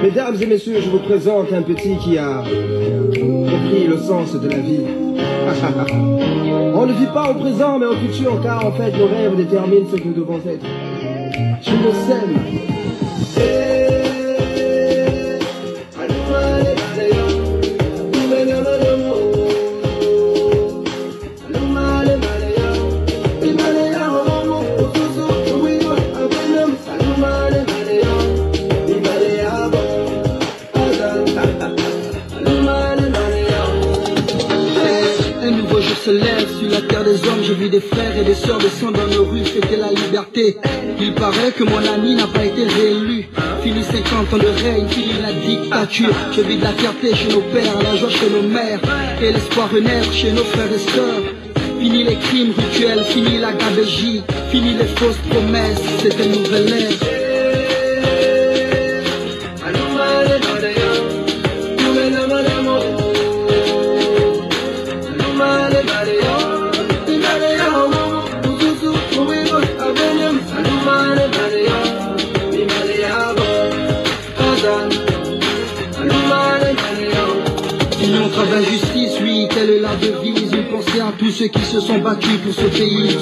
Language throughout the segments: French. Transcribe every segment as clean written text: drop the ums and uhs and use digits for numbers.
Mesdames et messieurs, je vous présente un petit qui a compris le sens de la vie. On ne vit pas au présent mais au futur, car en fait nos rêves déterminent ce que nous devons être. Je le sème. Se lève sur la terre des hommes, je vis des frères et des sœurs descendre dans nos rues, fêter la liberté. Il paraît que mon ami n'a pas été réélu. Fini 50 ans de règne, fini la dictature. Je vis de la fierté chez nos pères, la joie chez nos mères, et l'espoir renaître chez nos frères et sœurs. Fini les crimes rituels, fini la gabégie, fini les fausses promesses, c'est une nouvelle ère. Union, travail, justice, oui, telle est la devise. Une pensée à tous ceux qui se sont battus pour ce pays.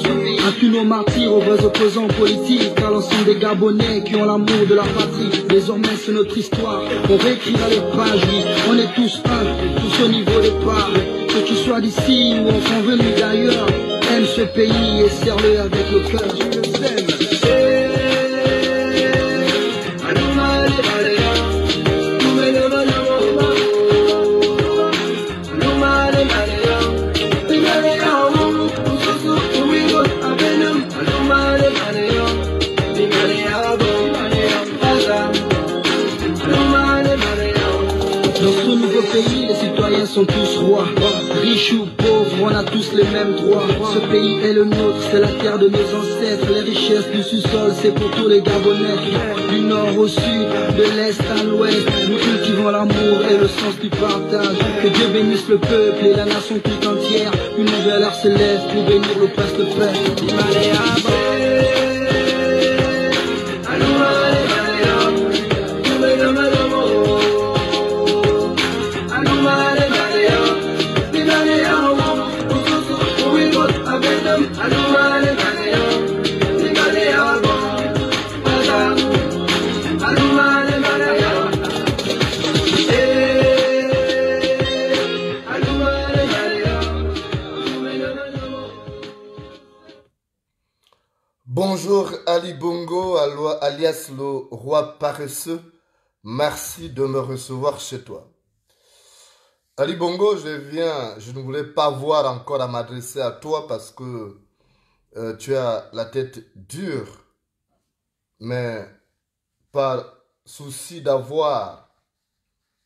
À tous nos martyrs, aux vrais opposants politiques, à l'ensemble des Gabonais qui ont l'amour de la patrie. Désormais c'est notre histoire, on réécrira les pages, oui. On est tous un, tous au niveau des parts. Que tu sois d'ici ou enfin venu d'ailleurs, aime ce pays et serre-le avec le cœur. Je le sème. Pays, les citoyens sont tous rois. Riches ou pauvres, on a tous les mêmes droits. Ce pays est le nôtre, c'est la terre de nos ancêtres. Les richesses du sous-sol, c'est pour tous les Gabonais. Du nord au sud, de l'est à l'ouest, nous cultivons l'amour et le sens du partage. Que Dieu bénisse le peuple et la nation tout entière. Une nouvelle heure se lève pour bénir le prince de paix. Bonjour Ali Bongo, alias le roi paresseux. Merci de me recevoir chez toi. Ali Bongo, je ne voulais pas voir encore à m'adresser à toi parce que tu as la tête dure, mais par souci d'avoir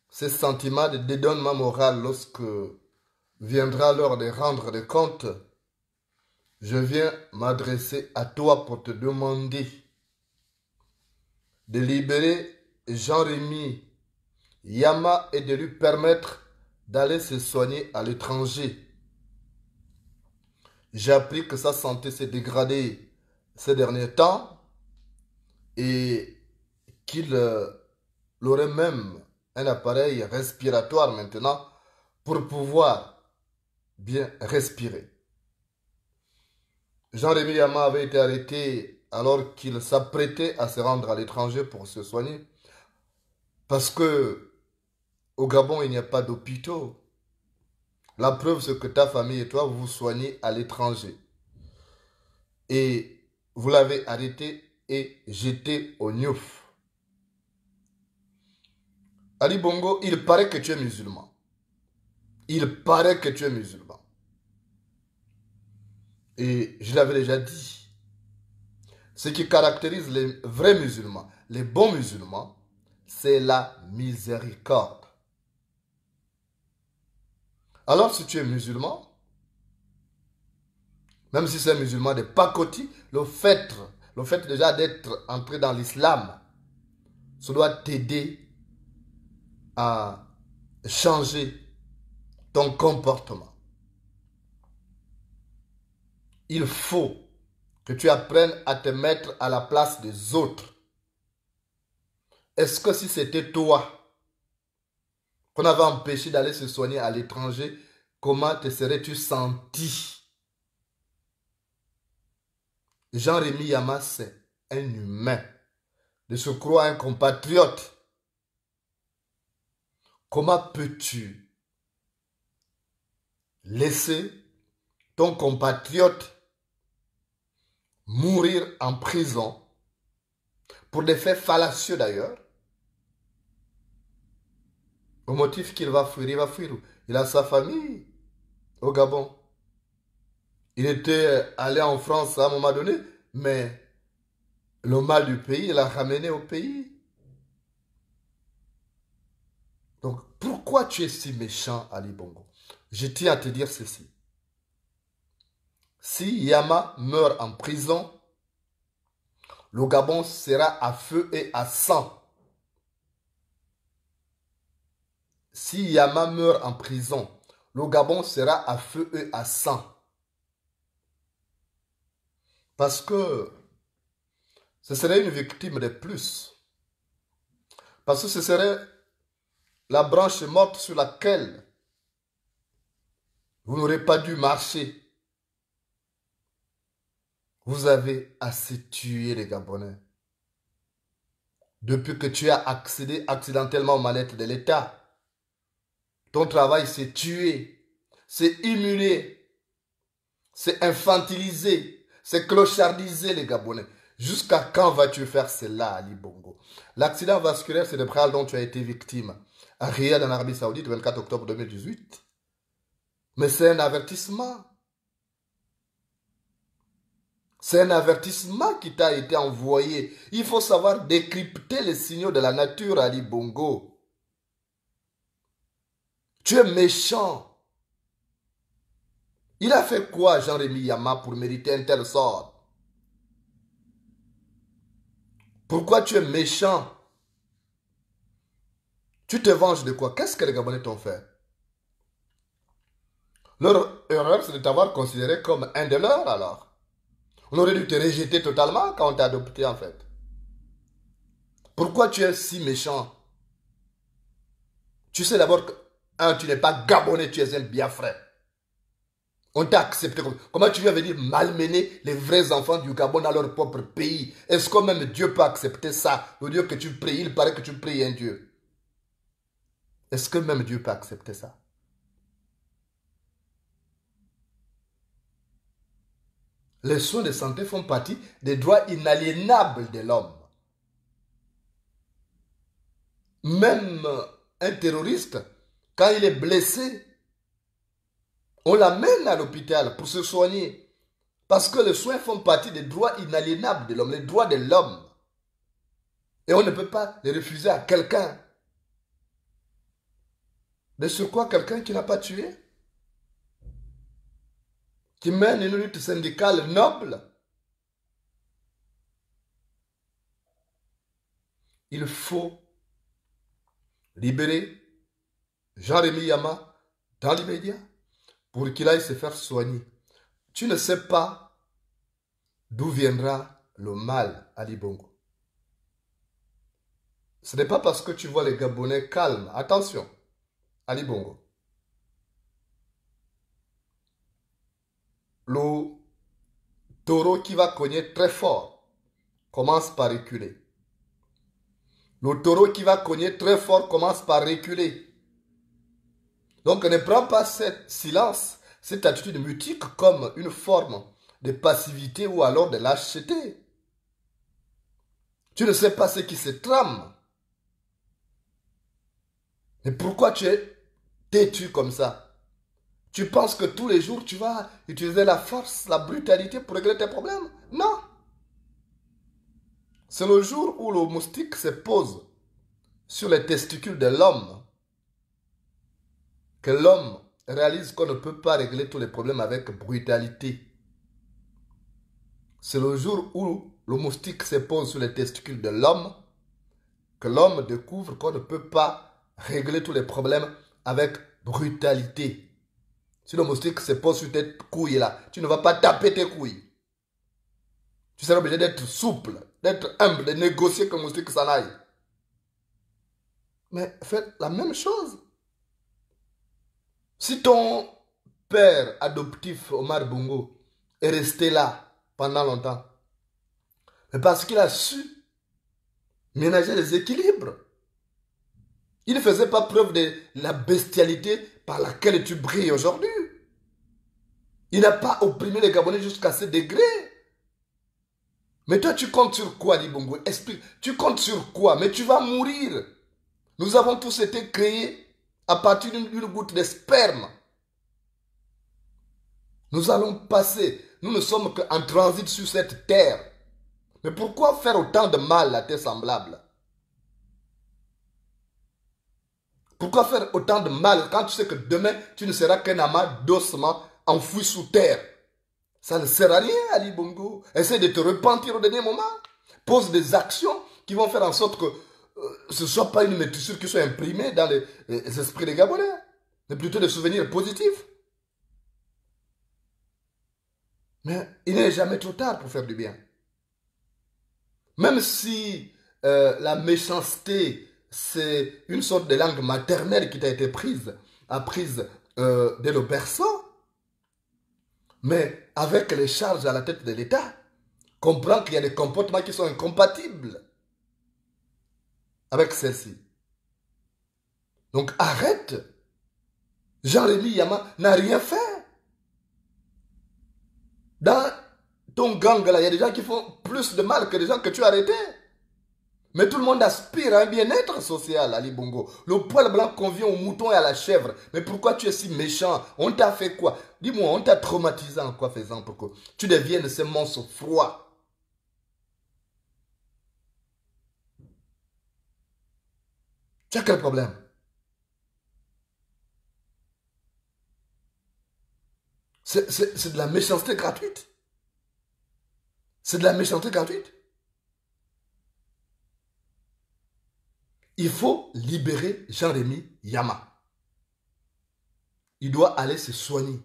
ces sentiments de dédonnement moral lorsque viendra l'heure de rendre des comptes, je viens m'adresser à toi pour te demander de libérer Jean-Rémy Yama et de lui permettre d'aller se soigner à l'étranger. J'ai appris que sa santé s'est dégradée ces derniers temps et qu'il aurait même un appareil respiratoire maintenant pour pouvoir bien respirer. Jean-Rémy Yama avait été arrêté alors qu'il s'apprêtait à se rendre à l'étranger pour se soigner. Parce que au Gabon, il n'y a pas d'hôpitaux. La preuve, c'est que ta famille et toi, vous vous soignez à l'étranger. Et vous l'avez arrêté et jeté au Niouf. Ali Bongo, il paraît que tu es musulman. Il paraît que tu es musulman. Et je l'avais déjà dit, ce qui caractérise les vrais musulmans, les bons musulmans, c'est la miséricorde. Alors si tu es musulman, même si c'est un musulman de pacotille, le fait déjà d'être entré dans l'islam, ça doit t'aider à changer ton comportement. Il faut que tu apprennes à te mettre à la place des autres. Est-ce que si c'était toi qu'on avait empêché d'aller se soigner à l'étranger, comment te serais-tu senti? Jean-Rémy Yama, c'est un humain. De se croire un compatriote. Comment peux-tu laisser ton compatriote mourir en prison pour des faits fallacieux d'ailleurs, au motif qu'il va fuir? Il va fuir. Il a sa famille au Gabon. Il était allé en France à un moment donné, mais le mal du pays, il l'a ramené au pays. Donc, pourquoi tu es si méchant, Ali Bongo? Je tiens à te dire ceci. Si Yama meurt en prison, le Gabon sera à feu et à sang. Si Yama meurt en prison, le Gabon sera à feu et à sang. Parce que ce serait une victime de plus. Parce que ce serait la branche morte sur laquelle vous n'aurez pas dû marcher. Vous avez assez tué les Gabonais. Depuis que tu as accédé accidentellement aux manettes de l'État, ton travail c'est tuer, c'est immuler, c'est infantiliser, c'est clochardiser les Gabonais. Jusqu'à quand vas-tu faire cela, Ali Bongo? L'accident vasculaire cérébral dont tu as été victime à Riyad en Arabie Saoudite le 24 octobre 2018. Mais c'est un avertissement. C'est un avertissement qui t'a été envoyé. Il faut savoir décrypter les signaux de la nature, Ali Bongo. Tu es méchant. Il a fait quoi, Jean-Rémy Yama, pour mériter un tel sort? Pourquoi tu es méchant? Tu te venges de quoi? Qu'est-ce que les Gabonais t'ont fait? Leur erreur, c'est de t'avoir considéré comme un de leurs, alors. On aurait dû te rejeter totalement quand on t'a adopté, en fait. Pourquoi tu es si méchant? Tu sais d'abord que, tu n'es pas Gabonais, tu es un Biafrais. On t'a accepté. Comment tu viens venir malmener les vrais enfants du Gabon dans leur propre pays? Est-ce que même Dieu peut accepter ça? Le Dieu que tu pries, il paraît que tu pries un Dieu. Est-ce que même Dieu peut accepter ça? Les soins de santé font partie des droits inaliénables de l'homme. Même un terroriste, quand il est blessé, on l'amène à l'hôpital pour se soigner. Parce que les soins font partie des droits inaliénables de l'homme, les droits de l'homme. Et on ne peut pas les refuser à quelqu'un. De sur quoi quelqu'un qui n'a pas tué? Qui mène une lutte syndicale noble. Il faut libérer Jean-Rémy Yama dans l'immédiat pour qu'il aille se faire soigner. Tu ne sais pas d'où viendra le mal, Ali Bongo. Ce n'est pas parce que tu vois les Gabonais calmes. Attention, Ali Bongo. Le taureau qui va cogner très fort commence par reculer. Le taureau qui va cogner très fort commence par reculer. Donc ne prends pas cette silence, cette attitude mutique comme une forme de passivité ou alors de lâcheté. Tu ne sais pas ce qui se trame. Mais pourquoi tu es têtu comme ça? Tu penses que tous les jours tu vas utiliser la force, la brutalité pour régler tes problèmes? Non. C'est le jour où le moustique se pose sur les testicules de l'homme que l'homme réalise qu'on ne peut pas régler tous les problèmes avec brutalité. C'est le jour où le moustique se pose sur les testicules de l'homme que l'homme découvre qu'on ne peut pas régler tous les problèmes avec brutalité. Si le moustique se pose sur tes couilles là, tu ne vas pas taper tes couilles. Tu seras obligé d'être souple, d'être humble, de négocier que le moustique s'en aille. Mais faites la même chose. Si ton père adoptif, Omar Bongo, est resté là pendant longtemps, mais parce qu'il a su ménager les équilibres, il ne faisait pas preuve de la bestialité par laquelle tu brilles aujourd'hui. Il n'a pas opprimé les Gabonais jusqu'à ce degré. Mais toi, tu comptes sur quoi, Ali Bongo? Explique. Tu comptes sur quoi? Mais tu vas mourir. Nous avons tous été créés à partir d'une goutte de sperme. Nous allons passer. Nous ne sommes qu'en transit sur cette terre. Mais pourquoi faire autant de mal à tes semblables? Pourquoi faire autant de mal quand tu sais que demain, tu ne seras qu'un amas d'ossements enfoui sous terre? Ça ne sert à rien, Ali Bongo. Essaie de te repentir au dernier moment. Pose des actions qui vont faire en sorte que ce ne soit pas une métissure qui soit imprimée dans les esprits des Gabonais, mais plutôt des souvenirs positifs. Mais il n'est jamais trop tard pour faire du bien. Même si la méchanceté, c'est une sorte de langue maternelle qui t'a été apprise dès le berceau, mais avec les charges à la tête de l'État, comprends qu'il y a des comportements qui sont incompatibles avec celle-ci. Donc arrête. Jean-Rémy Yama n'a rien fait. Dans ton gang là, il y a des gens qui font plus de mal que des gens que tu as arrêtés. Mais tout le monde aspire à un bien-être social, Ali Bongo. Le poil blanc convient au mouton et à la chèvre. Mais pourquoi tu es si méchant? On t'a fait quoi? Dis-moi, on t'a traumatisé en quoi faisant pour que tu deviennes ce monstre froid? Tu as quel problème? C'est de la méchanceté gratuite. C'est de la méchanceté gratuite. Il faut libérer Jean-Rémy Yama. Il doit aller se soigner.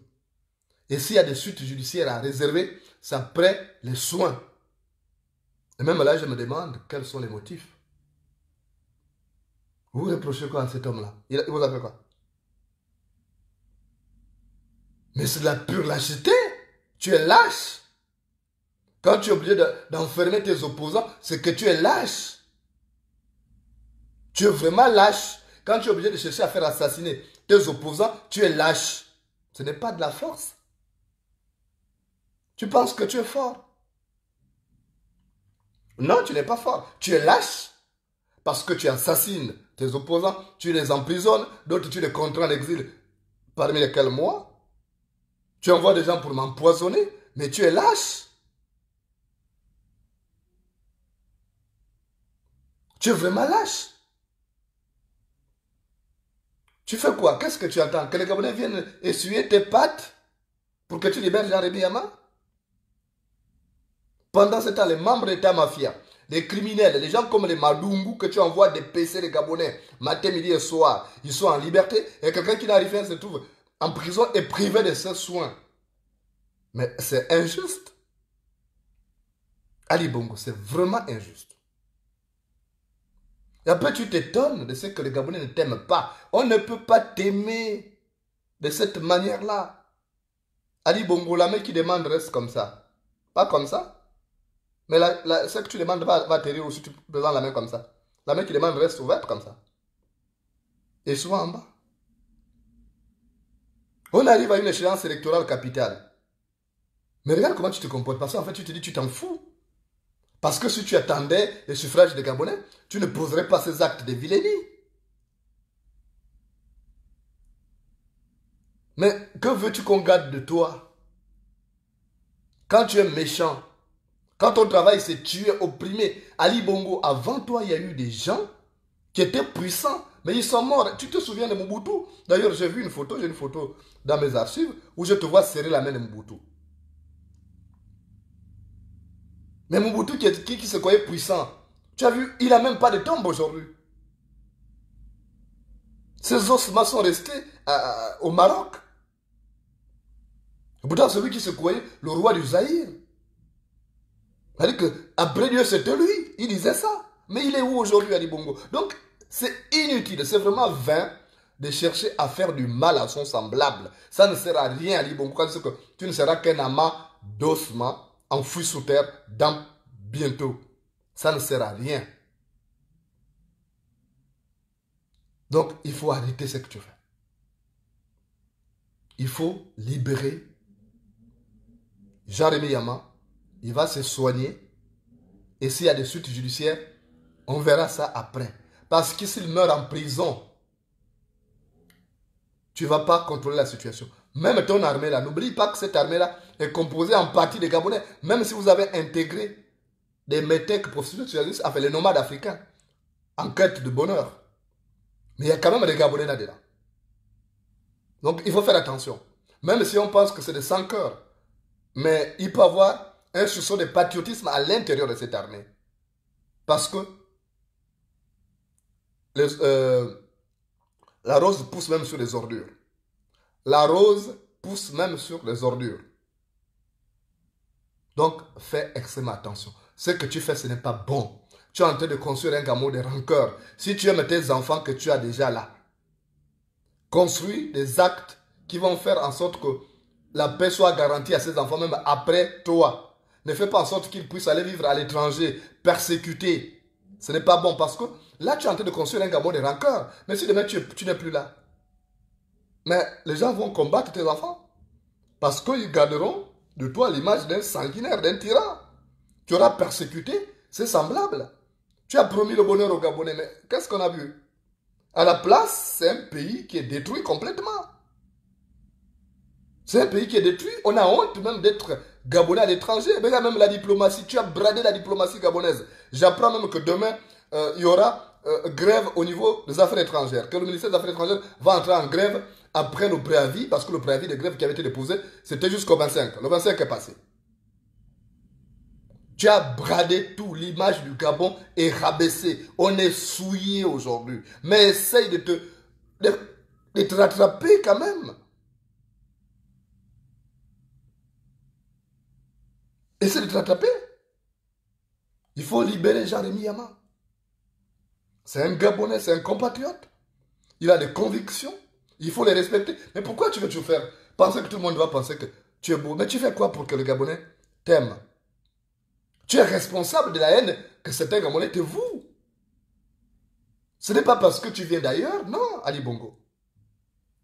Et s'il y a des suites judiciaires à réserver, c'est après les soins. Et même là, je me demande quels sont les motifs. Vous reprochez quoi à cet homme-là? Il vous a fait quoi? Mais c'est de la pure lâcheté. Tu es lâche. Quand tu es obligé d'enfermer tes opposants, c'est que tu es lâche. Tu es vraiment lâche. Quand tu es obligé de chercher à faire assassiner tes opposants, tu es lâche. Ce n'est pas de la force. Tu penses que tu es fort. Non, tu n'es pas fort. Tu es lâche. Parce que tu assassines tes opposants, tu les emprisonnes, d'autres tu les contrains en exil, parmi lesquels moi. Tu envoies des gens pour m'empoisonner, mais tu es lâche. Tu es vraiment lâche. Tu fais quoi? Qu'est-ce que tu attends? Que les Gabonais viennent essuyer tes pattes pour que tu libères Jean-Rémy Yama? Pendant ce temps, les membres d'État mafia, les criminels, les gens comme les Madungu que tu envoies dépecer les Gabonais matin, midi et soir, ils sont en liberté et quelqu'un qui n'arrive rien se trouve en prison et privé de ses soins. Mais c'est injuste. Ali Bongo, c'est vraiment injuste. Et après, tu t'étonnes de ce que les Gabonais ne t'aiment pas. On ne peut pas t'aimer de cette manière-là. Ali Bongo, la main qui demande reste comme ça. Pas comme ça. Mais ce que tu demandes va atterrir aussi, tu présentes la main comme ça. La main qui demande reste ouverte comme ça. Et souvent en bas. On arrive à une échéance électorale capitale. Mais regarde comment tu te comportes. Parce qu'en fait, tu te dis, tu t'en fous. Parce que si tu attendais le suffrage des Gabonais, tu ne poserais pas ces actes de vilainie. Mais que veux-tu qu'on garde de toi? Quand tu es méchant, quand ton travail c'est tuer, opprimer. Ali Bongo, avant toi, il y a eu des gens qui étaient puissants, mais ils sont morts. Tu te souviens de Mobutu? D'ailleurs, j'ai une photo dans mes archives où je te vois serrer la main de Mobutu. Mais Mobutu qui se croyait puissant, tu as vu, il n'a même pas de tombe aujourd'hui. Ses ossements sont restés au Maroc. Et pourtant, celui qui se croyait le roi du Zaïre. C'est-à-dire qu'après Dieu, c'était lui. Il disait ça. Mais il est où aujourd'hui, Ali Bongo? Donc, C'est inutile, c'est vraiment vain de chercher à faire du mal à son semblable. Ça ne sert à rien, Ali Bongo, parce que tu ne seras qu'un amas d'ossements enfoui sous terre dans bientôt. Ça ne sert à rien. Donc, il faut arrêter ce que tu fais. Il faut libérer Jean-Rémy Yama. Il va se soigner. Et s'il y a des suites judiciaires, on verra ça après. Parce que s'il meurt en prison, tu ne vas pas contrôler la situation. Même ton armée là, n'oublie pas que cette armée là est composée en partie des Gabonais. Même si vous avez intégré des métèques professionnels, enfin les nomades africains, en quête de bonheur. Mais il y a quand même des Gabonais là-dedans. Donc il faut faire attention. Même si on pense que c'est des sans-cœurs, mais il peut y avoir un soupçon de patriotisme à l'intérieur de cette armée. Parce que la rose pousse même sur les ordures. La rose pousse même sur les ordures. Donc, fais extrêmement attention. Ce que tu fais, ce n'est pas bon. Tu es en train de construire un gamin de rancœur. Si tu aimes tes enfants que tu as déjà là, construis des actes qui vont faire en sorte que la paix soit garantie à ces enfants, même après toi. Ne fais pas en sorte qu'ils puissent aller vivre à l'étranger, persécutés. Ce n'est pas bon parce que là, tu es en train de construire un gamin de rancœur. Mais si demain, tu n'es plus là, mais les gens vont combattre tes enfants. Parce qu'ils garderont de toi l'image d'un sanguinaire, d'un tyran. Tu auras persécuté, c'est semblable. Tu as promis le bonheur aux Gabonais, mais qu'est-ce qu'on a vu? À la place, c'est un pays qui est détruit complètement. C'est un pays qui est détruit. On a honte même d'être Gabonais à l'étranger. Mais là, même la diplomatie, tu as bradé la diplomatie gabonaise. J'apprends même que demain, il y aura grève au niveau des affaires étrangères. Que le ministère des Affaires étrangères va entrer en grève après le préavis, parce que le préavis de grève qui avait été déposé, c'était jusqu'au 25. Le 25 est passé. Tu as bradé tout, l'image du Gabon est rabaissée. On est souillé aujourd'hui. Mais essaye de te rattraper quand même. Essaye de te rattraper. Il faut libérer Jean-Rémy Yama. C'est un Gabonais, c'est un compatriote. Il a des convictions. Il faut les respecter. Mais pourquoi tu veux tout faire? Penser que tout le monde va penser que tu es beau. Mais tu fais quoi pour que le Gabonais t'aime? Tu es responsable de la haine que certains Gabonais te vouent. Ce n'est pas parce que tu viens d'ailleurs, non, Ali Bongo.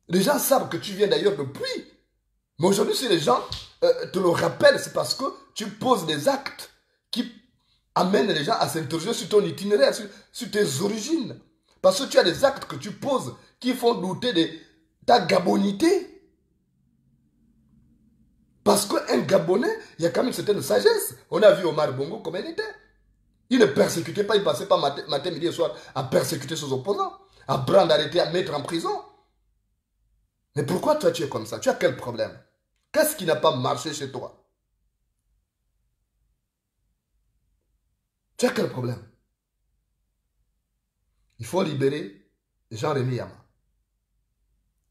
Les gens savent que tu viens d'ailleurs depuis. Mais aujourd'hui, si les gens te le rappellent, c'est parce que tu poses des actes qui amènent les gens à s'interroger sur ton itinéraire, sur tes origines. Parce que tu as des actes que tu poses qui font douter de ta gabonité. Parce qu'un Gabonais, il y a quand même une certaine sagesse. On a vu Omar Bongo comme il était. Il ne persécutait pas, il ne passait pas matin, midi et soir à persécuter ses opposants, à prendre, arrêter, à mettre en prison. Mais pourquoi toi tu es comme ça? Tu as quel problème? Qu'est-ce qui n'a pas marché chez toi? Tu as quel problème? Il faut libérer Jean-Rémy Yama.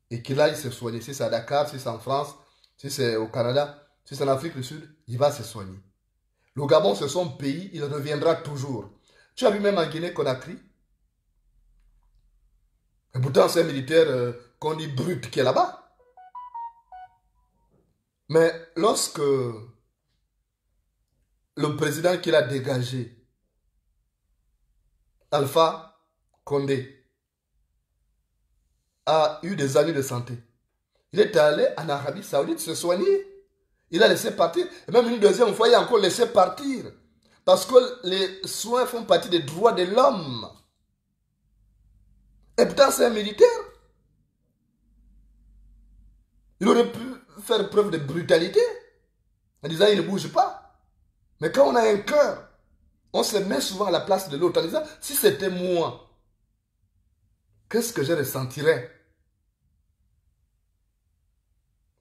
Et qu'il aille se soigner. Si c'est à Dakar, si c'est en France, si c'est au Canada, si c'est en Afrique du Sud, il va se soigner. Le Gabon, c'est son pays, il reviendra toujours. Tu as vu même en Guinée-Conakry. Et pourtant, c'est un militaire qu'on dit brut qui est là-bas. Mais lorsque le président qu'il a dégagé, Alpha Condé, a eu des années de santé, il est allé en Arabie Saoudite se soigner. Il a laissé partir. Et même une deuxième fois, il a encore laissé partir. Parce que les soins font partie des droits de l'homme. Et pourtant, c'est un militaire. Il aurait pu faire preuve de brutalité en disant il ne bouge pas. Mais quand on a un cœur, on se met souvent à la place de l'autre en disant si c'était moi, qu'est-ce que je ressentirais?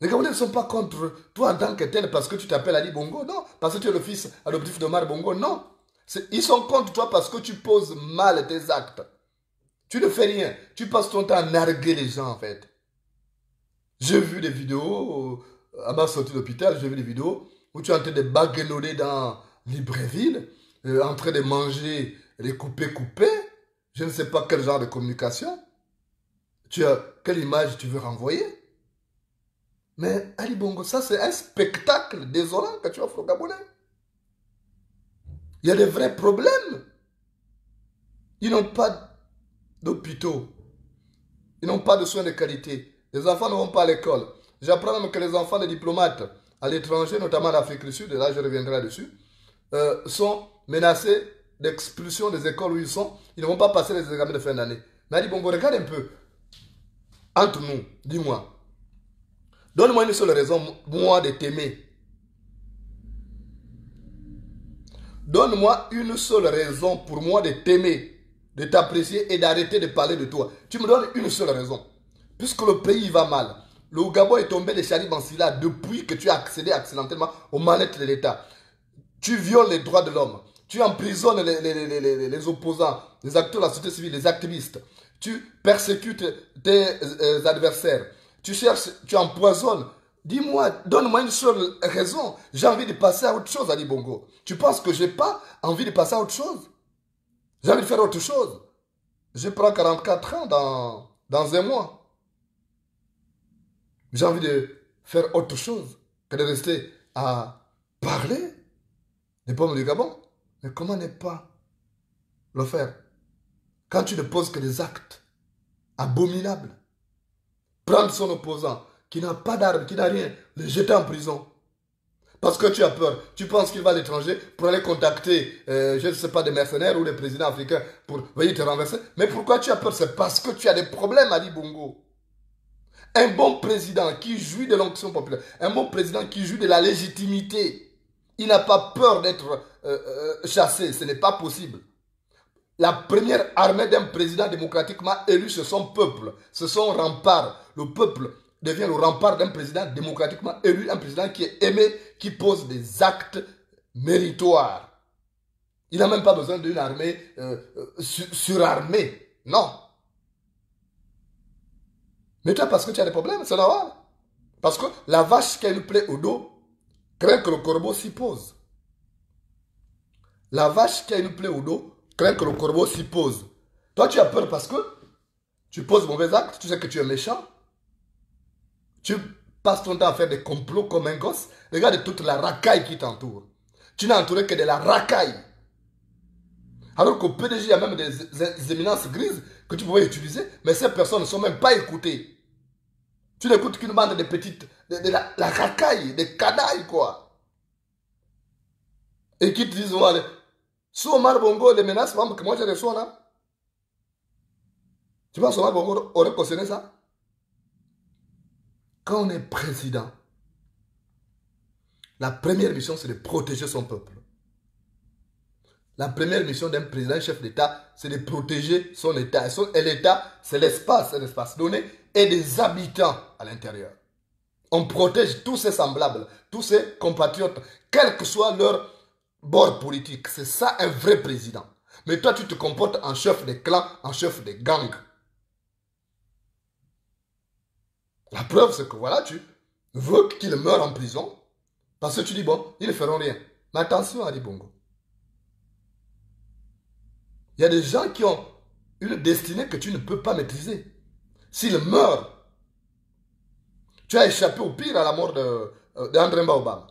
Les Gabonais ne sont pas contre toi en tant que tel parce que tu t'appelles Ali Bongo, non. Parce que tu es le fils adoptif d'Omar Bongo, non. Ils sont contre toi parce que tu poses mal tes actes. Tu ne fais rien. Tu passes ton temps à narguer les gens, en fait. J'ai vu des vidéos, à ma sortie d'hôpital, j'ai vu des vidéos où tu es en train de baguenauder dans Libreville, en train de manger les coupés. je ne sais pas quel genre de communication, quelle image tu veux renvoyer. Mais Ali Bongo, ça c'est un spectacle désolant que tu offres aux Gabonais. Il y a des vrais problèmes. Ils n'ont pas d'hôpitaux. Ils n'ont pas de soins de qualité. Les enfants ne vont pas à l'école. J'apprends même que les enfants des diplomates à l'étranger, notamment en Afrique du Sud, et là je reviendrai là-dessus, sont menacés d'expulsion des écoles où ils sont. Ils ne vont pas passer les examens de fin d'année. Mais Ali Bongo, regarde un peu. Entre nous, dis-moi. Donne-moi une seule raison, moi, de t'aimer. Donne-moi une seule raison pour moi de t'aimer, de t'apprécier et d'arrêter de parler de toi. Tu me donnes une seule raison. Puisque le pays va mal. Le Gabon est tombé de Charib en Silla depuis que tu as accédé accidentellement aux manettes de l'État. Tu violes les droits de l'homme. Tu emprisonnes les opposants, les acteurs de la société civile, les activistes. Tu persécutes tes adversaires. Tu cherches, tu empoisonnes. Dis-moi, donne-moi une seule raison. J'ai envie de passer à autre chose, Ali Bongo. Tu penses que je n'ai pas envie de passer à autre chose? J'ai envie de faire autre chose. Je prends 44 ans dans un mois. J'ai envie de faire autre chose que de rester à parler des pommes du Gabon. Mais comment ne pas le faire quand tu ne poses que des actes abominables? Prendre son opposant qui n'a pas d'armes, qui n'a rien, le jeter en prison. Parce que tu as peur. Tu penses qu'il va à l'étranger pour aller contacter, je ne sais pas, des mercenaires ou des présidents africains pour venir te renverser. Mais pourquoi tu as peur? C'est parce que tu as des problèmes, Ali Bongo. Un bon président qui jouit de l'onction populaire, un bon président qui jouit de la légitimité, il n'a pas peur d'être chassé. Ce n'est pas possible. La première armée d'un président démocratiquement élu, c'est son peuple. C'est son rempart. Le peuple devient le rempart d'un président démocratiquement élu, un président qui est aimé, qui pose des actes méritoires. Il n'a même pas besoin d'une armée surarmée. Non. Mais toi, parce que tu as des problèmes, c'est normal. Parce que la vache qui a une plaie au dos craint que le corbeau s'y pose. La vache qui a une plaie au dos craint que le corbeau s'y pose. Toi, tu as peur parce que tu poses mauvais actes, tu sais que tu es méchant. Tu passes ton temps à faire des complots comme un gosse. Regarde toute la racaille qui t'entoure. Tu n'as entouré que de la racaille. Alors qu'au PDG, il y a même des éminences grises que tu pouvais utiliser, mais ces personnes ne sont même pas écoutées. Tu n'écoutes qu'une bande de petites, de la racaille, des canailles, quoi. Et qui te disent, voilà, sous Omar Bongo, les menaces, que moi je reçois là. Tu penses que Omar Bongo aurait cautionné ça? Quand on est président, la première mission, c'est de protéger son peuple. La première mission d'un président, chef d'État, c'est de protéger son État. Et l'État, c'est l'espace donné et des habitants à l'intérieur. On protège tous ses semblables, tous ses compatriotes, quel que soit leur bord politique. C'est ça un vrai président. Mais toi, tu te comportes en chef de clan, en chef de gang. La preuve, c'est que voilà, tu veux qu'il meure en prison parce que tu dis, bon, ils ne feront rien. Mais attention, Ali Bongo. Il y a des gens qui ont une destinée que tu ne peux pas maîtriser. S'ils meurent, tu as échappé au pire à la mort d'André Obama.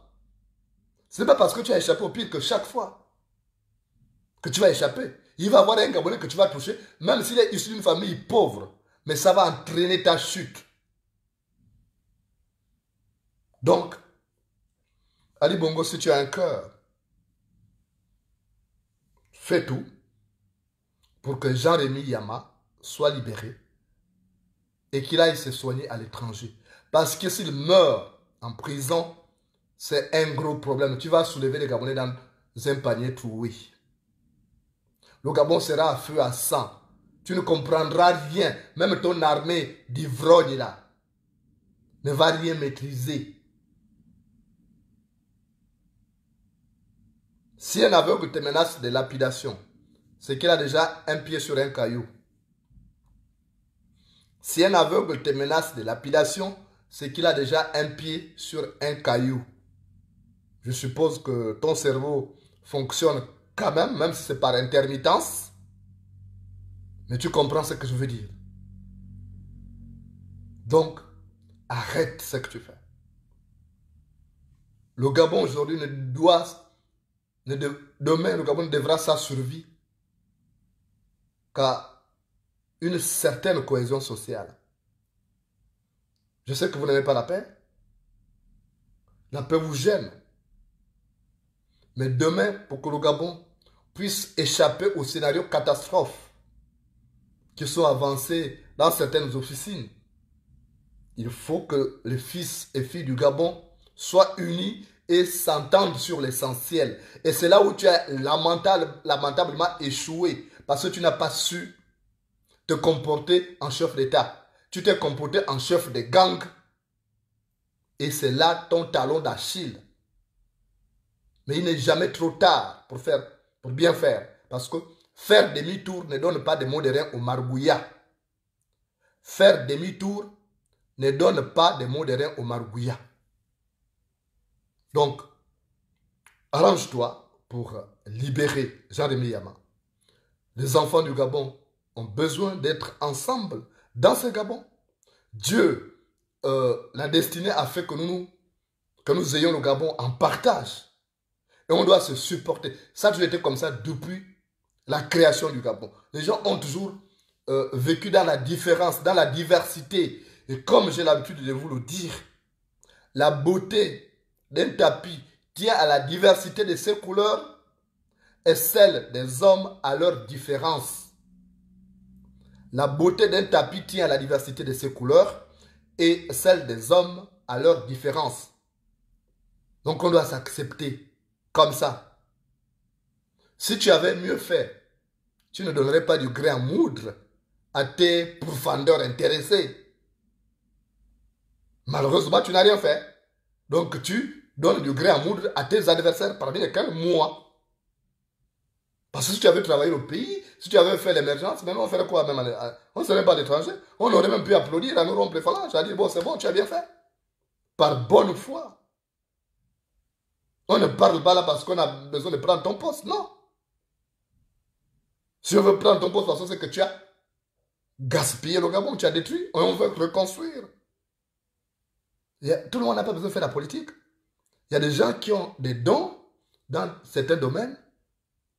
Ce n'est pas parce que tu as échappé au pire que chaque fois que tu vas échapper, il va y avoir un Gabonais que tu vas toucher, même s'il est issu d'une famille pauvre. Mais ça va entraîner ta chute. Donc, Ali Bongo, si tu as un cœur, fais tout pour que Jean-Rémy Yama soit libéré et qu'il aille se soigner à l'étranger. Parce que s'il meurt en prison, c'est un gros problème. Tu vas soulever les Gabonais dans un panier troué. Le Gabon sera à feu à sang. Tu ne comprendras rien. Même ton armée d'ivrogne là ne va rien maîtriser. Si un aveugle te menace de lapidation, c'est qu'il a déjà un pied sur un caillou. Si un aveugle te menace de lapidation, c'est qu'il a déjà un pied sur un caillou. Je suppose que ton cerveau fonctionne quand même si c'est par intermittence. Mais tu comprends ce que je veux dire. Donc, arrête ce que tu fais. Le Gabon aujourd'hui demain, le Gabon devra sa survie qu'à une certaine cohésion sociale. Je sais que vous n'aimez pas la paix. La paix vous gêne. Mais demain, pour que le Gabon puisse échapper au scénario catastrophe qui sont avancés dans certaines officines, il faut que les fils et filles du Gabon soient unis et s'entendent sur l'essentiel. Et c'est là où tu as lamentablement échoué. Parce que tu n'as pas su te comporter en chef d'État. Tu t'es comporté en chef de gang. Et c'est là ton talon d'Achille. Mais il n'est jamais trop tard pour bien faire. Parce que faire demi-tour ne donne pas de mot de rien au margouillat. Faire demi-tour ne donne pas de mot de rien au margouillat. Donc, arrange-toi pour libérer Jean-Rémy Yama. Les enfants du Gabon ont besoin d'être ensemble dans ce Gabon. Dieu, la destinée a fait que nous ayons le Gabon en partage. Et on doit se supporter. Ça a toujours été comme ça depuis la création du Gabon. Les gens ont toujours vécu dans la différence, dans la diversité. Et comme j'ai l'habitude de vous le dire, la beauté d'un tapis tient à la diversité de ses couleurs et celle des hommes à leur différence. La beauté d'un tapis tient à la diversité de ses couleurs et celle des hommes à leur différence. Donc on doit s'accepter comme ça. Si tu avais mieux fait, tu ne donnerais pas du gré à moudre à tes pourfendeurs intéressés. Malheureusement, tu n'as rien fait. Donc tu donnes du gré à moudre à tes adversaires, parmi lesquels moi. Parce que si tu avais travaillé le pays, si tu avais fait l'émergence, même on ferait quoi même on ne serait pas d'étrangers. On aurait même pu applaudir à nous rompre les phalanges. À dire, bon, c'est bon, tu as bien fait. Par bonne foi. On ne parle pas là parce qu'on a besoin de prendre ton poste. Non. Si on veut prendre ton poste, parce que c'est que tu as gaspillé le Gabon, tu as détruit. Et on veut reconstruire. Tout le monde n'a pas besoin de faire la politique. Il y a des gens qui ont des dons dans certains domaines.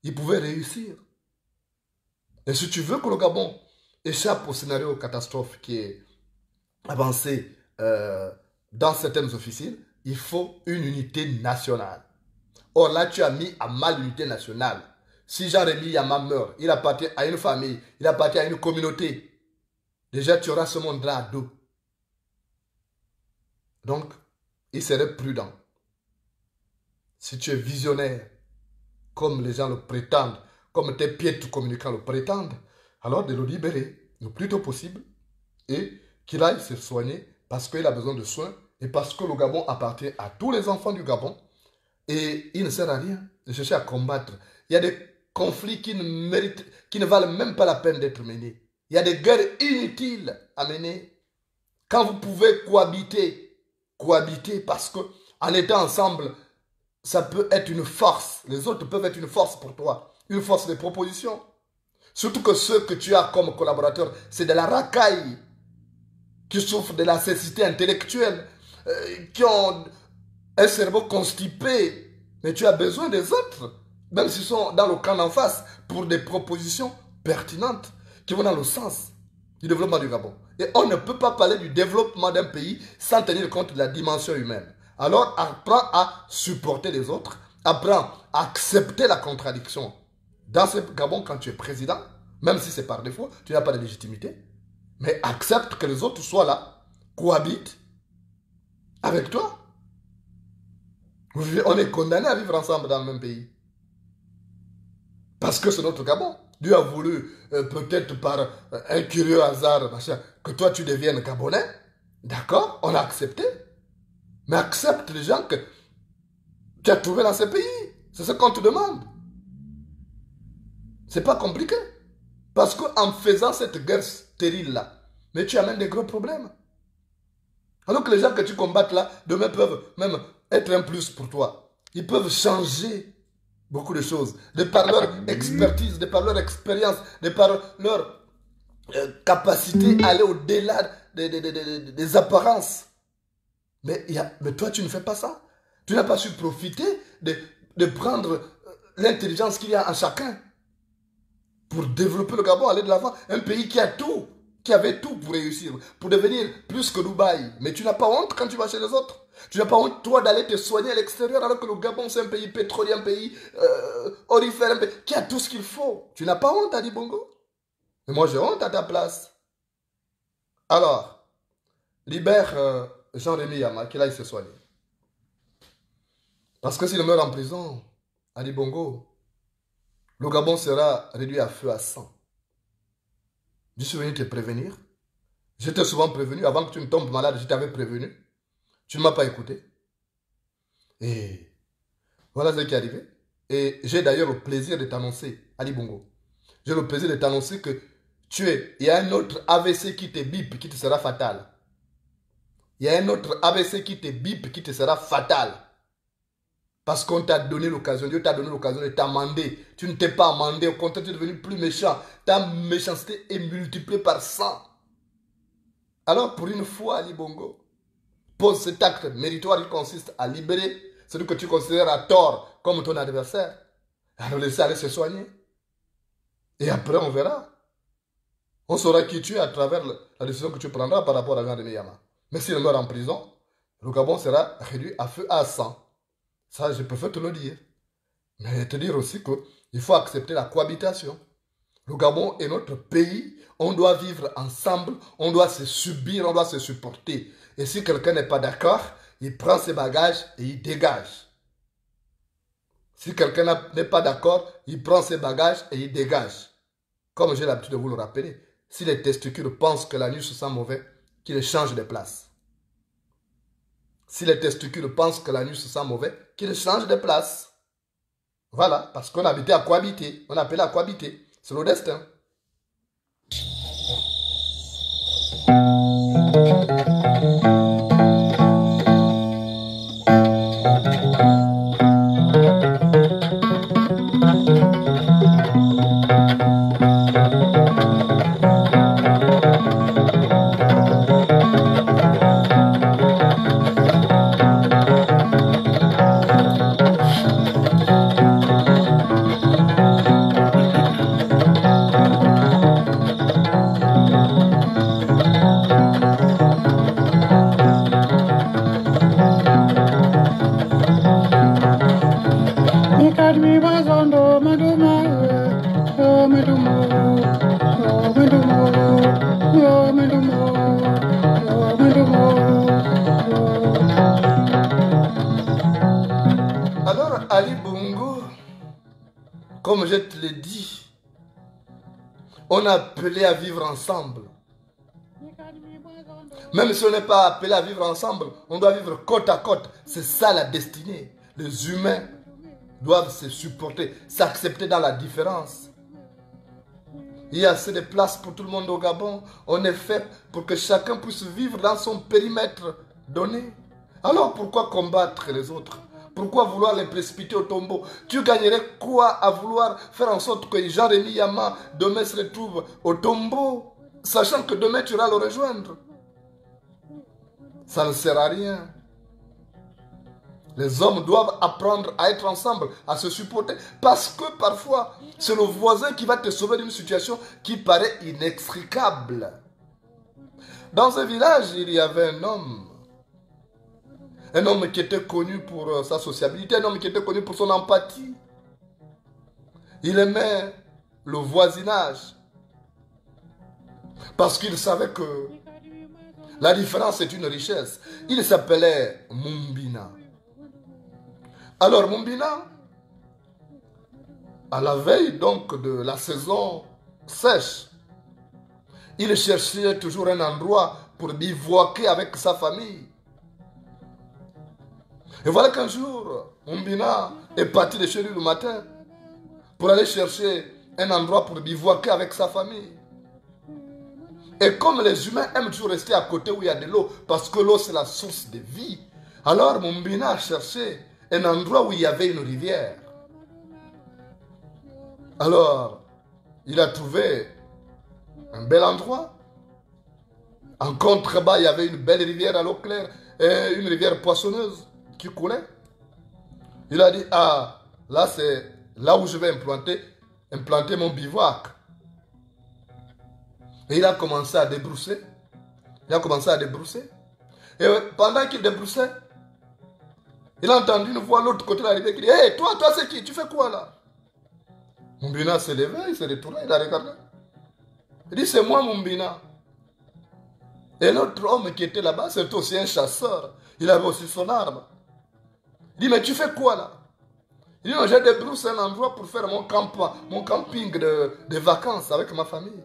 Ils pouvaient réussir. Et si tu veux que le Gabon échappe au scénario catastrophe qui est avancé dans certaines officines, il faut une unité nationale. Or là, tu as mis à mal l'unité nationale. Si Jean-Rémy Yama meurt, il appartient à une famille, il appartient à une communauté. Déjà, tu auras ce monde-là à dos. Donc, il serait prudent. Si tu es visionnaire, comme les gens le prétendent, comme tes piètres communicants le prétendent, alors de le libérer le plus tôt possible et qu'il aille se soigner parce qu'il a besoin de soins et parce que le Gabon appartient à tous les enfants du Gabon et il ne sert à rien de chercher à combattre. Il y a des conflits qui ne valent même pas la peine d'être menés. Il y a des guerres inutiles à mener. Quand vous pouvez cohabiter parce que en étant ensemble, ça peut être une force. Les autres peuvent être une force pour toi. Une force de proposition. Surtout que ceux que tu as comme collaborateurs, c'est de la racaille. Qui souffrent de la cécité intellectuelle. Qui ont un cerveau constipé. Mais tu as besoin des autres. Même s'ils sont dans le camp d'en face. Pour des propositions pertinentes. Qui vont dans le sens du développement du Gabon. Et on ne peut pas parler du développement d'un pays sans tenir compte de la dimension humaine. Alors, apprends à supporter les autres. Apprends à accepter la contradiction. Dans ce Gabon, quand tu es président, même si c'est par défaut, tu n'as pas de légitimité. Mais accepte que les autres soient là, cohabitent avec toi. On est condamné à vivre ensemble dans le même pays. Parce que c'est notre Gabon. Dieu a voulu, peut-être par un curieux hasard, machin, que toi tu deviennes Gabonais. D'accord, on a accepté. Mais accepte les gens que tu as trouvés dans ce pays. C'est ce qu'on te demande. C'est pas compliqué. Parce qu'en faisant cette guerre stérile-là, mais tu amènes des gros problèmes. Alors que les gens que tu combattes là, demain peuvent même être un plus pour toi. Ils peuvent changer beaucoup de choses. De par leur expertise, de par leur expérience, de par leur capacité à aller au-delà des apparences. Mais toi, tu ne fais pas ça. Tu n'as pas su profiter de prendre l'intelligence qu'il y a en chacun pour développer le Gabon, aller de l'avant. Un pays qui a tout, qui avait tout pour réussir, pour devenir plus que Dubaï. Mais tu n'as pas honte quand tu vas chez les autres. Tu n'as pas honte, toi, d'aller te soigner à l'extérieur, alors que le Gabon, c'est un pays pétrolier, un pays orifère, un pays qui a tout ce qu'il faut. Tu n'as pas honte, Ali Bongo? Mais moi, j'ai honte à ta place. Alors, libère Jean-Rémy Yama, qu'il aille se soigner. Parce que s'il meurt en prison, Ali Bongo, le Gabon sera réduit à feu à sang. Je suis venu te prévenir. Je t'ai souvent prévenu. Avant que tu ne tombes malade, je t'avais prévenu. Tu ne m'as pas écouté. Et voilà ce qui est arrivé. Et j'ai d'ailleurs le plaisir de t'annoncer, Ali Bongo. J'ai le plaisir de t'annoncer que il y a un autre AVC qui te bip, qui te sera fatal. Il y a un autre AVC qui te bip, qui te sera fatal. Parce qu'on t'a donné l'occasion, Dieu t'a donné l'occasion de t'amender. Tu ne t'es pas amendé, au contraire, tu es devenu plus méchant. Ta méchanceté est multipliée par 100. Alors, pour une fois, Ali Bongo, pose cet acte méritoire qui consiste à libérer celui que tu considères à tort comme ton adversaire. Alors, laissez aller se soigner. Et après, on verra. On saura qui tu es à travers la décision que tu prendras par rapport à Jean-Rémy Yama. Mais s'il meurt en prison, le Gabon sera réduit à feu à sang. Ça, je préfère te le dire. Mais te dire aussi qu'il faut accepter la cohabitation. Le Gabon est notre pays. On doit vivre ensemble. On doit se subir. On doit se supporter. Et si quelqu'un n'est pas d'accord, il prend ses bagages et il dégage. Si quelqu'un n'est pas d'accord, il prend ses bagages et il dégage. Comme j'ai l'habitude de vous le rappeler, si les testicules pensent que la nuit se sent mauvais, qu'ils changent de place. Si les testicules pensent que la nuit se sent mauvais, qu'ils changent de place. Voilà, parce qu'on habitait à cohabiter. On appelait à cohabiter. C'est le destin. Alors, Ali Bongo, comme je te l'ai dit, on a appelé à vivre ensemble. Même si on n'est pas appelé à vivre ensemble, on doit vivre côte à côte. C'est ça la destinée. Les humains doivent se supporter, s'accepter dans la différence. Il y a assez de place pour tout le monde au Gabon. On est fait pour que chacun puisse vivre dans son périmètre donné. Alors pourquoi combattre les autres? Pourquoi vouloir les précipiter au tombeau? Tu gagnerais quoi à vouloir faire en sorte que Jean-Rémy Yama demain se retrouve au tombeau, sachant que demain tu iras le rejoindre? Ça ne sert à rien. Les hommes doivent apprendre à être ensemble, à se supporter. Parce que parfois, c'est le voisin qui va te sauver d'une situation qui paraît inextricable. Dans un village, il y avait un homme qui était connu pour sa sociabilité, un homme qui était connu pour son empathie. Il aimait le voisinage. Parce qu'il savait que la différence est une richesse. Il s'appelait Mumbina. Alors Mumbina, à la veille donc de la saison sèche, il cherchait toujours un endroit pour bivouaquer avec sa famille. Et voilà qu'un jour, Mumbina est parti de chez lui le matin pour aller chercher un endroit pour bivouaquer avec sa famille. Et comme les humains aiment toujours rester à côté où il y a de l'eau, parce que l'eau c'est la source de vie, alors Mumbina a cherché un endroit où il y avait une rivière. Alors, il a trouvé un bel endroit. En contrebas, il y avait une belle rivière à l'eau claire, et une rivière poissonneuse qui coulait. Il a dit, ah, là c'est là où je vais implanter mon bivouac. Et il a commencé à débrousser. Et pendant qu'il débroussait, il a entendu une voix de l'autre côté de la rivière qui dit, hé, toi c'est qui? Tu fais quoi là? Mumbina s'est levé, il s'est retourné, il a regardé. Il dit, c'est moi Mumbina. Et l'autre homme qui était là-bas, c'était aussi un chasseur. Il avait aussi son arme. Il dit, mais tu fais quoi là? Il dit, non, j'ai débroussé un endroit pour faire mon camping de vacances avec ma famille.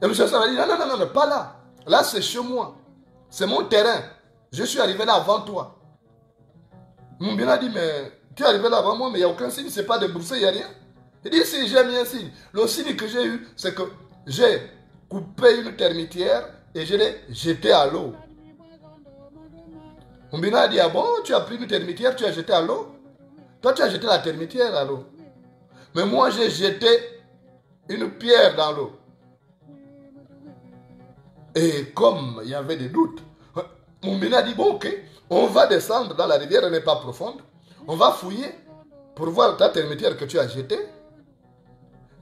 Et le chasseur a dit, non, pas là. Là, c'est chez moi. C'est mon terrain. Je suis arrivé là avant toi. Mumbina a dit, mais tu es arrivé là avant moi, mais il n'y a aucun signe, c'est pas débroussé, il n'y a rien. Il dit, si j'ai mis un signe. Le signe que j'ai eu, c'est que j'ai coupé une termitière et je l'ai jetée à l'eau. Mumbina a dit, ah bon, tu as pris une termitière, tu as jeté à l'eau? Toi, tu as jeté la termitière à l'eau. Mais moi, j'ai jeté une pierre dans l'eau. Et comme il y avait des doutes, Mumbina a dit, bon, ok, on va descendre dans la rivière, elle n'est pas profonde. On va fouiller pour voir ta termitière que tu as jetée.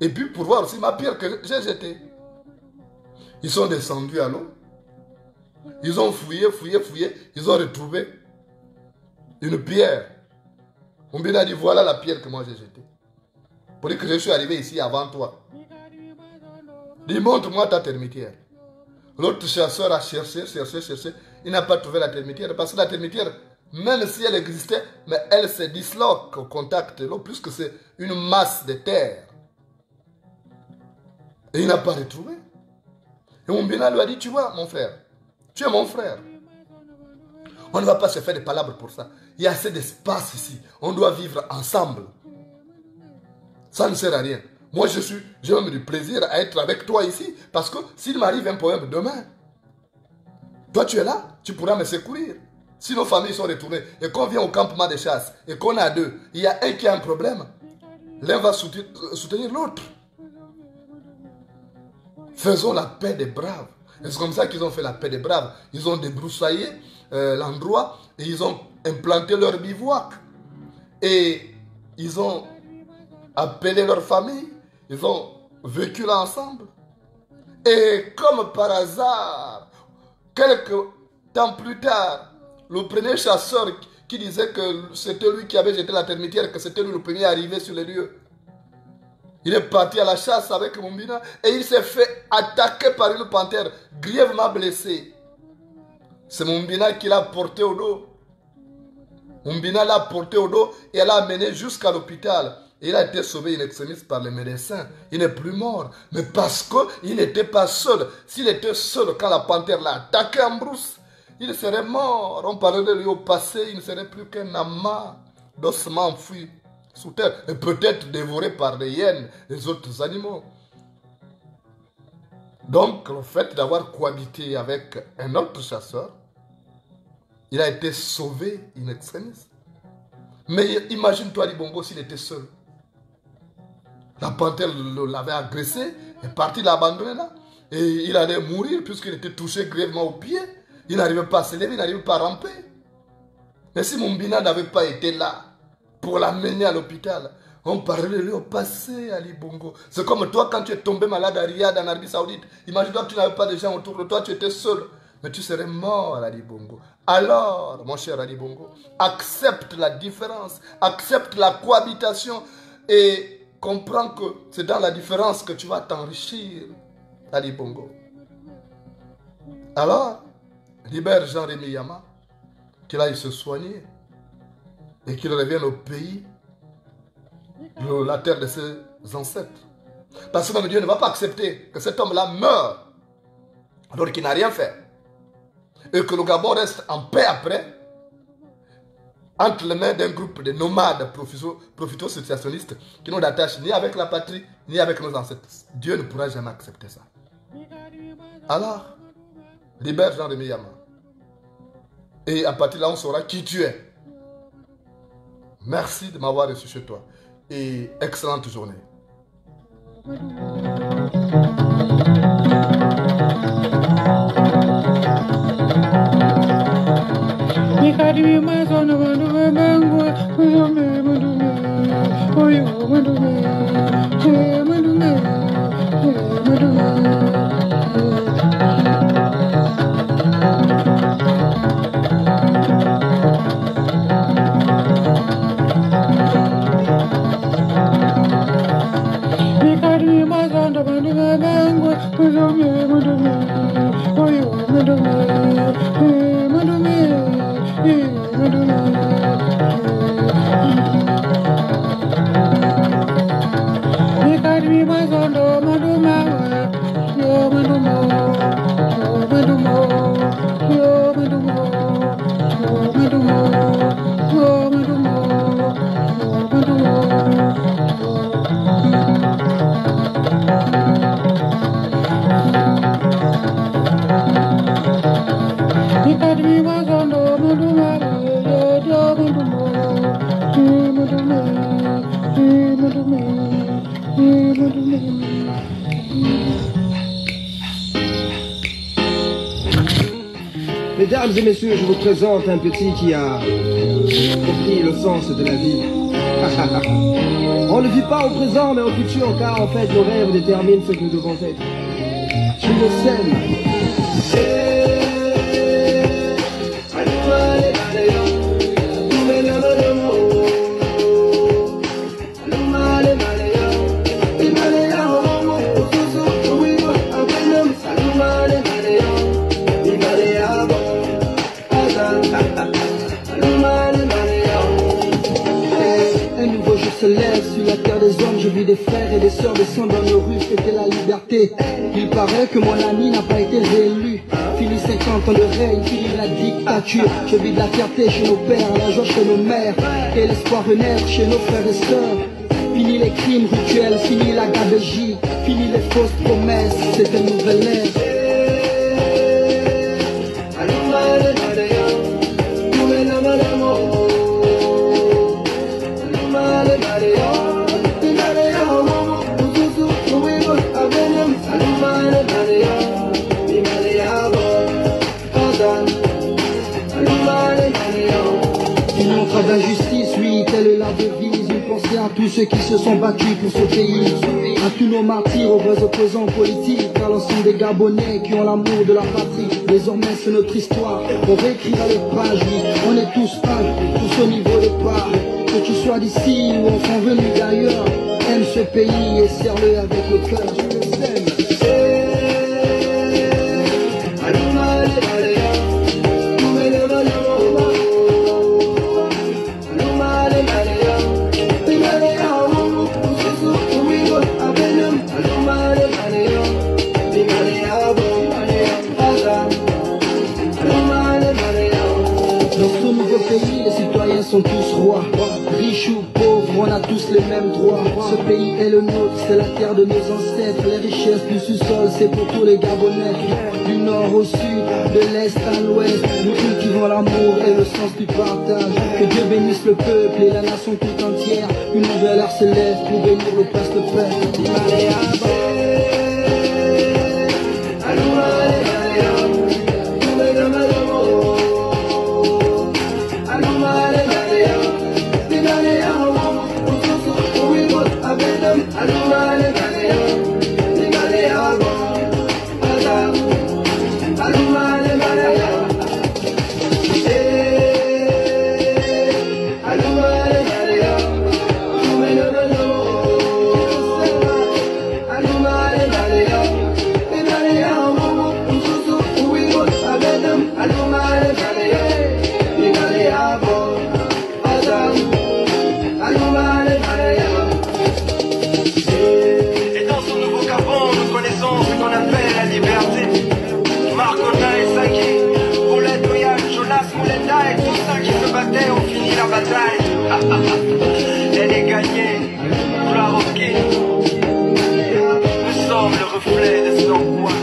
Et puis pour voir aussi ma pierre que j'ai jetée. Ils sont descendus à l'eau. Ils ont fouillé. Ils ont retrouvé une pierre. Mumbina a dit, voilà la pierre que moi j'ai jetée. Pour dire que je suis arrivé ici avant toi. Dis, montre-moi ta termitière. L'autre chasseur a cherché. Il n'a pas trouvé la termitière. Parce que la termitière, même si elle existait, mais elle se disloque au contact de l'eau, puisque c'est une masse de terre. Et il n'a pas retrouvé. Et Mumbina lui a dit, tu vois, mon frère, tu es mon frère. On ne va pas se faire des palabres pour ça. Il y a assez d'espace ici. On doit vivre ensemble. Ça ne sert à rien. Moi, j'ai même du plaisir à être avec toi ici. Parce que s'il m'arrive un problème demain, toi tu es là, tu pourras me secourir. Si nos familles sont retournées et qu'on vient au campement de chasse et qu'on a deux, il y a un qui a un problème, l'un va soutenir l'autre. Faisons la paix des braves. Et c'est comme ça qu'ils ont fait la paix des braves. Ils ont débroussaillé l'endroit et ils ont implanté leur bivouac. Et ils ont appelé leur famille. Ils ont vécu là ensemble. Et comme par hasard, quelques temps plus tard, le premier chasseur qui disait que c'était lui qui avait jeté la termitière, que c'était lui le premier arrivé sur les lieux, il est parti à la chasse avec Mumbina et il s'est fait attaquer par une panthère grièvement blessée. C'est Mumbina qui l'a porté au dos. Mumbina l'a porté au dos et elle l'a amené jusqu'à l'hôpital. Et il a été sauvé in extremis par les médecins. Il n'est plus mort. Mais parce qu'il n'était pas seul. S'il était seul quand la panthère l'a attaqué en brousse, il serait mort. On parlait de lui au passé, il ne serait plus qu'un amas d'ossements enfouis sous terre. Et peut-être dévoré par les hyènes, les autres animaux. Donc, le fait d'avoir cohabité avec un autre chasseur, il a été sauvé in extremis. Mais imagine-toi, Ali Bongo, s'il était seul. La panthère l'avait agressé, est parti l'abandonner là. Et il allait mourir puisqu'il était touché grièvement au pied. Il n'arrivait pas à se lever, il n'arrivait pas à ramper. Mais si Mumbina n'avait pas été là pour l'amener à l'hôpital, on parlait de lui au passé, Ali Bongo. C'est comme toi quand tu es tombé malade à Riyad, en Arabie Saoudite. Imagine-toi que tu n'avais pas de gens autour de toi, tu étais seul. Mais tu serais mort, Ali Bongo. Alors, mon cher Ali Bongo, accepte la différence, accepte la cohabitation et comprends que c'est dans la différence que tu vas t'enrichir, Ali Bongo. Alors, libère Jean-Rémy Yama, qu'il aille se soigner et qu'il revienne au pays, la terre de ses ancêtres. Parce que même Dieu ne va pas accepter que cet homme-là meure alors qu'il n'a rien fait. Et que le Gabon reste en paix après, entre les mains d'un groupe de nomades profito-situationnistes qui n'ont d'attache ni avec la patrie, ni avec nos ancêtres. Dieu ne pourra jamais accepter ça. Alors, libère Jean-Rémy Yama. Et à partir de là, on saura qui tu es. Merci de m'avoir reçu chez toi. Et excellente journée. Mesdames et messieurs, je vous présente un petit qui a compris le sens de la vie. On ne vit pas au présent mais au futur car en fait nos rêves déterminent ce que nous devons être. Tu le sais. Se lève sur la terre des hommes, je vis des frères et des sœurs descendre dans nos rues, fêter la liberté. Il paraît que mon ami n'a pas été réélu. Fini 50 ans de règne, fini la dictature. Je vis de la fierté chez nos pères, la joie chez nos mères, et l'espoir renaître chez nos frères et sœurs. Fini les crimes rituels, fini la gabegie, fini les fausses promesses, c'est une nouvelle ère. D'injustice, oui, telle est la devise. Une pensée à tous ceux qui se sont battus pour ce pays, à tous nos martyrs, aux vrais opposants politiques, à l'ensemble des Gabonais qui ont l'amour de la patrie. Désormais c'est notre histoire, on réécrira les pages, oui, on est tous un, tous au niveau de part. Que tu sois d'ici ou enfin venu d'ailleurs, aime ce pays et serre-le avec le cœur, je le sème. Les citoyens sont tous rois, riches ou pauvres, on a tous les mêmes droits. Ce pays est le nôtre, c'est la terre de nos ancêtres. Les richesses du sous-sol, c'est pour tous les Gabonais. Du nord au sud, de l'est à l'ouest, nous cultivons l'amour et le sens du partage. Que Dieu bénisse le peuple et la nation tout entière. Une nouvelle heure se lève pour bénir le prince de paix. On finit la bataille. Elle est gagnée. Gloire au king. Nous sommes le reflet de son roi.